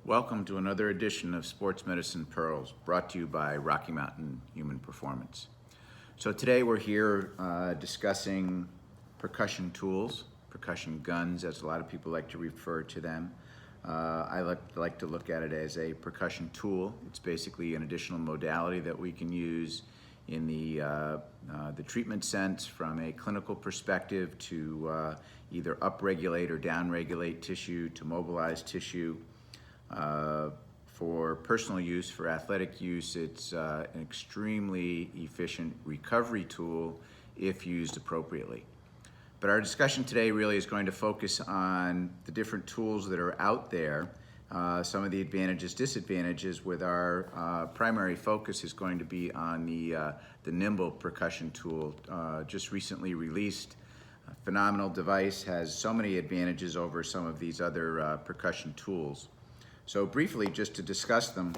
Welcome to another edition of Sports Medicine Pearls, brought to you by Rocky Mountain Human Performance. So today we're here discussing percussion tools, percussion guns, as a lot of people like to refer to them. I like to look at it as a percussion tool. It's basically an additional modality that we can use in the treatment sense from a clinical perspective to either upregulate or downregulate tissue, to mobilize tissue. For personal use, for athletic use, it's an extremely efficient recovery tool if used appropriately. But our discussion today really is going to focus on the different tools that are out there, some of the advantages, disadvantages, with our primary focus is going to be on the NIMBL percussion tool, just recently released. A phenomenal device, has so many advantages over some of these other percussion tools. So briefly, just to discuss them,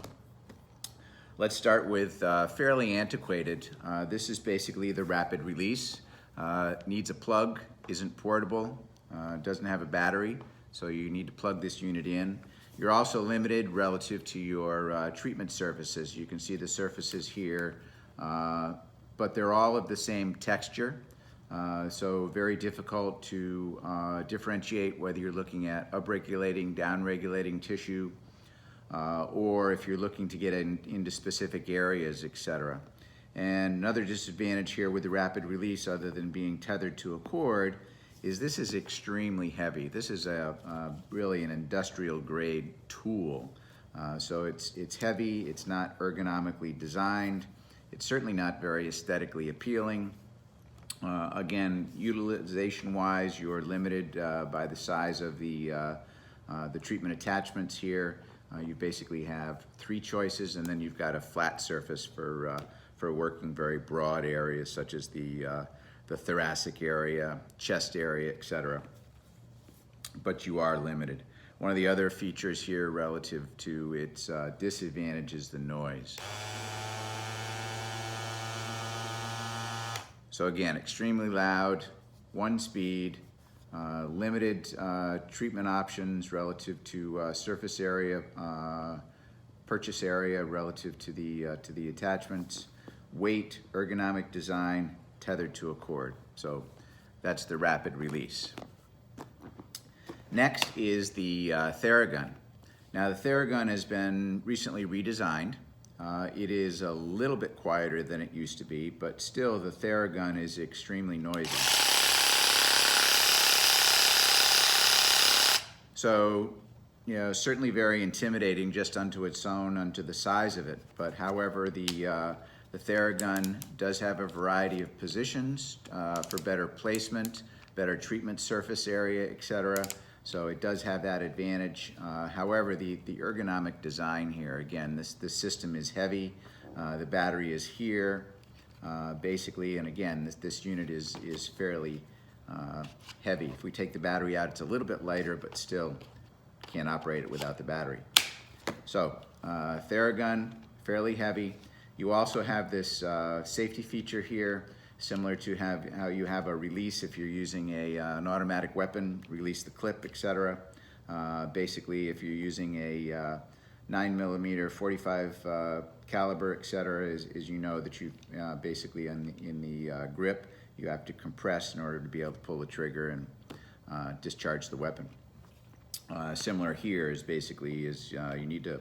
let's start with fairly antiquated. This is basically the rapid release. Needs a plug, isn't portable, doesn't have a battery, so you need to plug this unit in. You're also limited relative to your treatment surfaces. You can see the surfaces here, but they're all of the same texture. So very difficult to differentiate whether you're looking at upregulating, downregulating tissue, or if you're looking to get into specific areas, etc. And another disadvantage here with the rapid release, other than being tethered to a cord, is this is extremely heavy. This is really an industrial grade tool. So it's heavy, it's not ergonomically designed, it's certainly not very aesthetically appealing. Again, utilization-wise, you're limited by the size of the treatment attachments here. You basically have three choices, and then you've got a flat surface for working very broad areas such as the thoracic area, chest area, etc. But you are limited. One of the other features here relative to its disadvantage is the noise. So again, extremely loud, one speed, limited treatment options relative to surface area, purchase area relative to the attachments, weight, ergonomic design, tethered to a cord. So that's the rapid release. Next is the Theragun. Now the Theragun has been recently redesigned. It is a little bit quieter than it used to be, but still the Theragun is extremely noisy. So, certainly very intimidating just unto its own, unto the size of it. But however, the Theragun does have a variety of positions for better placement, better treatment surface area, etc. So it does have that advantage. However, the ergonomic design here, again, this system is heavy. The battery is here, basically, and again, this unit is fairly heavy. If we take the battery out, it's a little bit lighter, but still can't operate it without the battery. So Theragun, fairly heavy. You also have this safety feature here, similar to how you have a release if you're using an automatic weapon, release the clip, etc. Basically, if you're using a 9mm, 45 caliber, etc., as you know that you basically in the grip, you have to compress in order to be able to pull the trigger and discharge the weapon. Similar here is basically you need to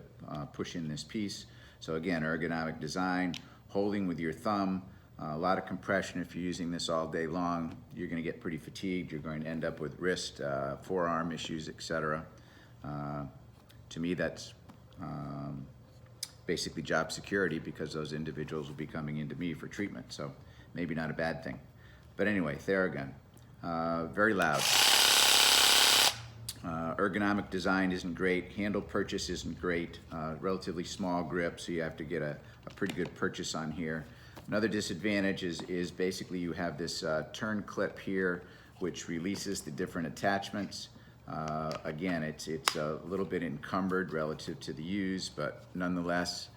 push in this piece. So again, ergonomic design, holding with your thumb, a lot of compression. If you're using this all day long, you're going to get pretty fatigued. You're going to end up with wrist, forearm issues, etc. To me, that's basically job security, because those individuals will be coming into me for treatment. So maybe not a bad thing. But anyway, Theragun, very loud. Ergonomic design isn't great. Handle purchase isn't great. Relatively small grip, so you have to get a pretty good purchase on here. Another disadvantage is basically you have this turn clip here, which releases the different attachments. Again, it's a little bit encumbered relative to the use, but nonetheless,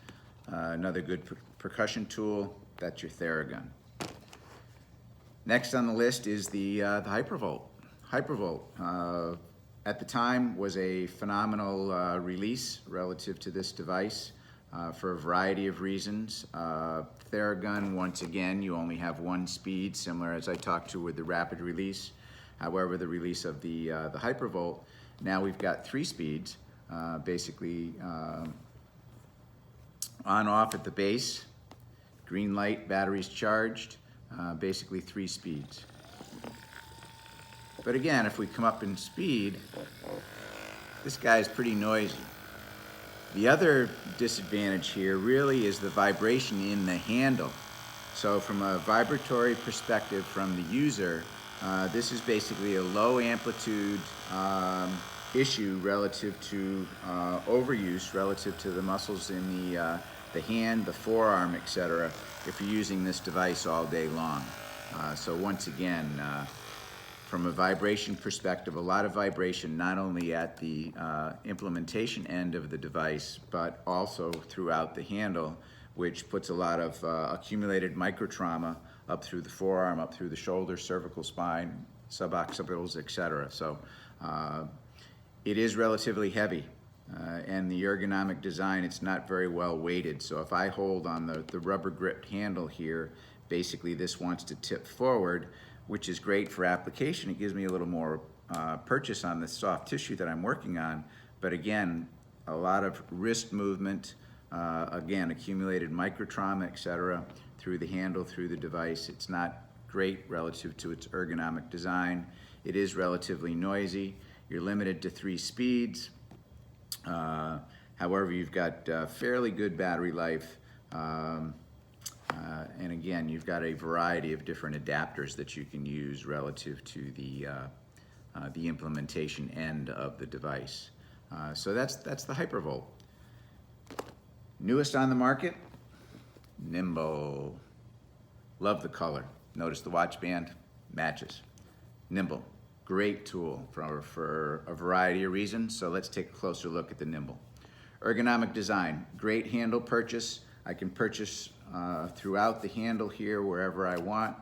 another good percussion tool. That's your Theragun. Next on the list is the Hypervolt. Hypervolt, at the time was a phenomenal release relative to this device for a variety of reasons. Theragun, once again, you only have one speed, similar as I talked to with the rapid release. However, the release of the Hypervolt, now we've got 3 speeds, basically on-off at the base, green light, batteries charged, basically 3 speeds. But again, if we come up in speed, this guy is pretty noisy. The other disadvantage here really is the vibration in the handle. So from a vibratory perspective from the user, this is basically a low amplitude issue relative to overuse, relative to the muscles in the hand, the forearm, etc., if you're using this device all day long. So once again, from a vibration perspective, a lot of vibration not only at the implementation end of the device, but also throughout the handle, which puts a lot of accumulated microtrauma up through the forearm, up through the shoulder, cervical spine, suboccipitals, etc. So it is relatively heavy, and the ergonomic design, it's not very well weighted. So if I hold on the rubber gripped handle here, basically this wants to tip forward, which is great for application. It gives me a little more purchase on the soft tissue that I'm working on. But again, a lot of wrist movement, again, accumulated microtrauma, etc., through the handle, through the device. It's not great relative to its ergonomic design. It is relatively noisy. You're limited to 3 speeds. However, you've got fairly good battery life. And again, you've got a variety of different adapters that you can use relative to the implementation end of the device. So that's the Hypervolt. Newest on the market, NIMBL. Love the color. Notice the watch band matches. NIMBL, great tool for a variety of reasons. So let's take a closer look at the NIMBL. Ergonomic design, great handle purchase. I can purchase throughout the handle here wherever I want,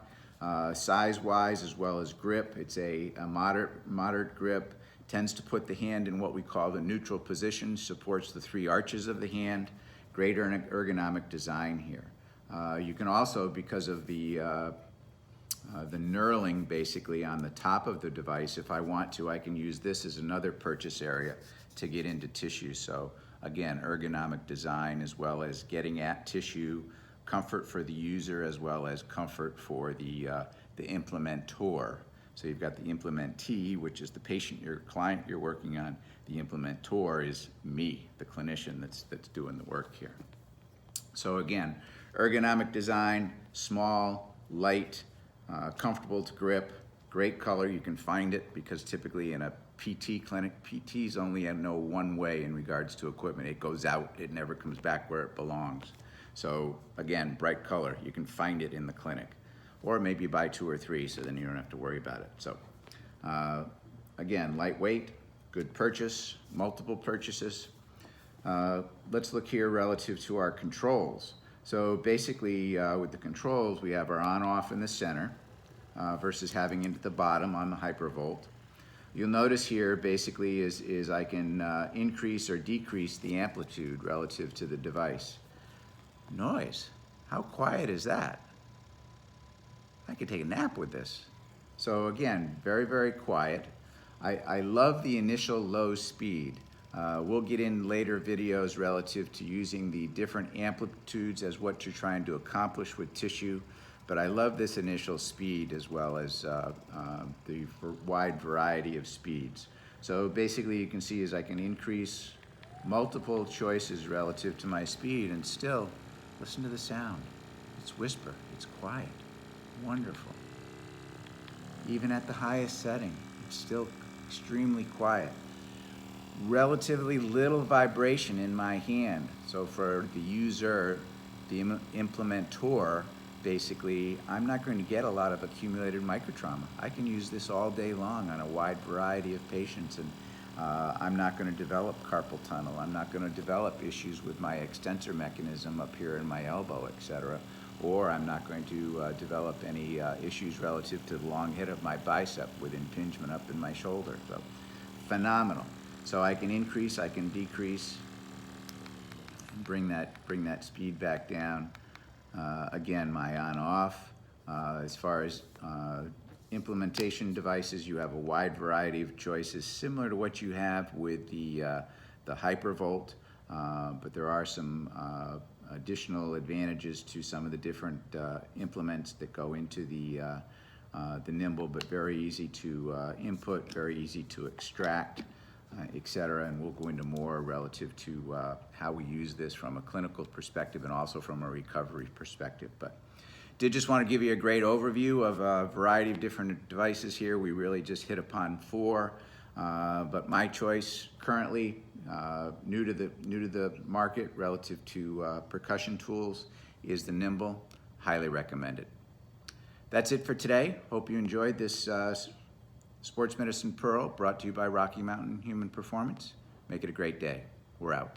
size-wise as well as grip. It's a moderate grip, tends to put the hand in what we call the neutral position, supports the 3 arches of the hand. Great ergonomic design here. You can also, because of the knurling basically on the top of the device, if I want to, I can use this as another purchase area to get into tissue. So again, ergonomic design as well as getting at tissue, comfort for the user as well as comfort for the implementor. So you've got the implementee, which is the patient, your client you're working on. The implementor is me, the clinician that's doing the work here. So again, ergonomic design, small, light, comfortable to grip, great color. You can find it because typically in a PT clinic, PTs only know one way in regards to equipment. It goes out, it never comes back where it belongs. So again, bright color, you can find it in the clinic. Or maybe buy 2 or 3 so then you don't have to worry about it. So again, lightweight, good purchase, multiple purchases. Let's look here relative to our controls. So basically with the controls, we have our on-off in the center versus having it at the bottom on the Hypervolt. You'll notice here basically is I can increase or decrease the amplitude relative to the device. Noise, how quiet is that? I could take a nap with this. So again, very, very quiet. I love the initial low speed. We'll get in later videos relative to using the different amplitudes as what you're trying to accomplish with tissue. But I love this initial speed as well as the wide variety of speeds. So basically you can see as I can increase multiple choices relative to my speed and still listen to the sound. It's whisper, it's quiet, wonderful. Even at the highest setting, it's still extremely quiet. Relatively little vibration in my hand. So for the user, the implementor, basically, I'm not going to get a lot of accumulated microtrauma. I can use this all day long on a wide variety of patients, and I'm not going to develop carpal tunnel. I'm not going to develop issues with my extensor mechanism up here in my elbow, etc. Or I'm not going to develop any issues relative to the long head of my bicep with impingement up in my shoulder. So phenomenal. So I can increase, I can decrease, bring that speed back down. Again, my on-off. As far as implementation devices, you have a wide variety of choices, similar to what you have with the Hypervolt, but there are some additional advantages to some of the different implements that go into the NIMBL, but very easy to input, very easy to extract, etc. And we'll go into more relative to how we use this from a clinical perspective and also from a recovery perspective. But did just want to give you a great overview of a variety of different devices here. We really just hit upon 4, but my choice currently, new to the market relative to percussion tools, is the NIMBL. Highly recommended. That's it for today. Hope you enjoyed this Sports Medicine Pearl brought to you by Rocky Mountain Human Performance. Make it a great day. We're out.